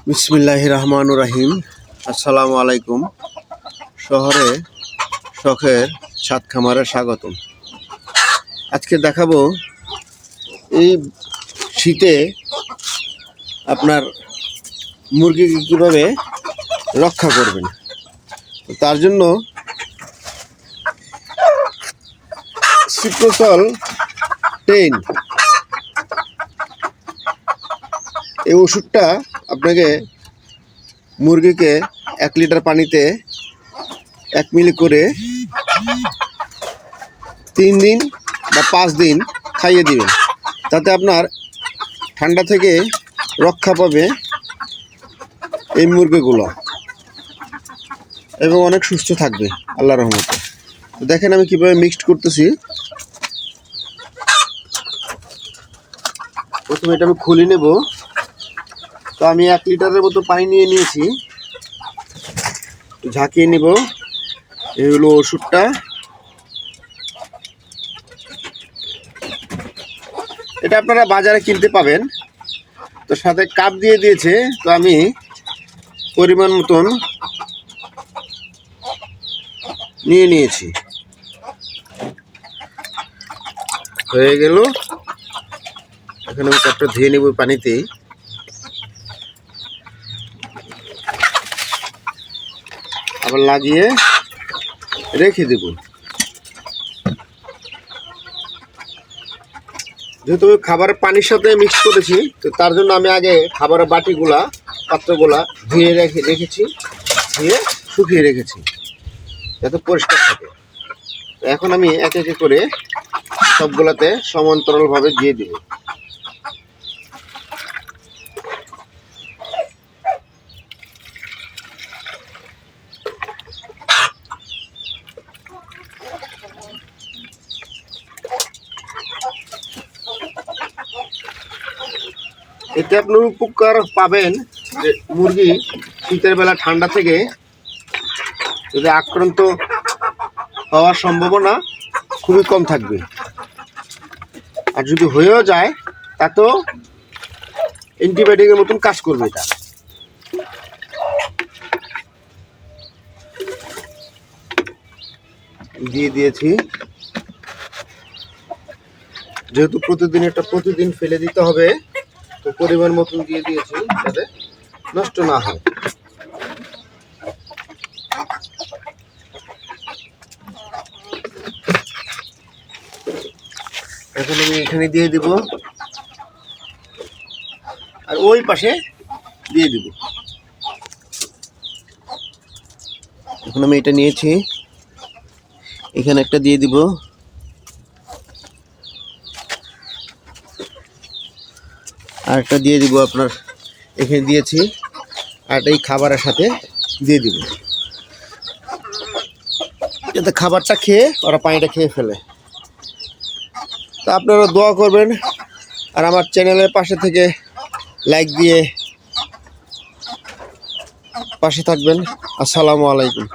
বিসমিল্লাহির রহমানুর রহিম। আসসালামু আলাইকুম। শহরে শখের ছাদ খামারে স্বাগতম। আজকে দেখাবো এই শীতে আপনার মুরগিকে কীভাবে রক্ষা করবেন। তো তার জন্য সিপ্রোসল 10 এই ওষুধটা আপনাকে মুরগিকে 1 লিটার পানিতে 1 মিলি করে 3 দিন বা 5 দিন খাইয়ে দিবেন, তাতে আপনার ঠান্ডা থেকে রক্ষা পাবে এই মুরগিগুলো এবং অনেক সুস্থ থাকবে আল্লাহর রহমতে। দেখেন আমি কিভাবে মিক্সড করতেছি। প্রথমে এটা আমি খুলে নেব। তো আমি 1 লিটারের মতো পানি নিয়ে নিয়েছি, ঝাঁকিয়ে নিব। এই হলো ওষুধটা। এটা আপনারা বাজারে কিনতে পাবেন। তো সাথে কাপ দিয়ে দিয়েছে, তো আমি পরিমাণ মতন নিয়ে নিয়েছি। হয়ে গেল। এখন আমি কাপটা ধুয়ে নেব পানিতেই। আবার লাগিয়ে রেখে দেব। যেহেতু আমি খাবারের পানির সাথে মিক্স করেছি, তো তার জন্য আমি আগে খাবারের বাটিগুলা পাত্রগুলা ধুয়ে রেখেছি, ধুয়ে শুকিয়ে রেখেছি যাতে পরিষ্কার থাকে। তো এখন আমি এক এক করে সবগুলাতে সমান্তরালভাবে দিয়ে দিব। এতে আপনার উপকার পাবেন যে মুরগি শীতের বেলা ঠান্ডা থেকে যদি আক্রান্ত হওয়ার সম্ভাবনা খুবই কম থাকবে। আর যদি হয়েও যায় তাতেও অ্যান্টিবায়োটিকের মতন কাজ করবে। এটা দিয়ে দিয়েছি। যেহেতু প্রতিদিন ফেলে দিতে হবে, তো পরিমাণ মতন দিয়ে দিয়েছি যাতে নষ্ট না হয়। এখন আমি এখানে দিয়ে দিব আর ওই পাশে দিয়ে দিব। এখন আমি এটা নিয়েছি, এখানে একটা দিয়ে দিব। আর একটা দিয়ে দিব আপনার এখানে দিয়েছি, আর এই খাবারের সাথে দিয়ে দিব যাতে খাবারটা খেয়ে ওরা পানিটা খেয়ে ফেলে। তা আপনারা দোয়া করবেন আর আমার চ্যানেলের পাশে থেকে লাইক দিয়ে পাশে থাকবেন। আসসালামু আলাইকুম।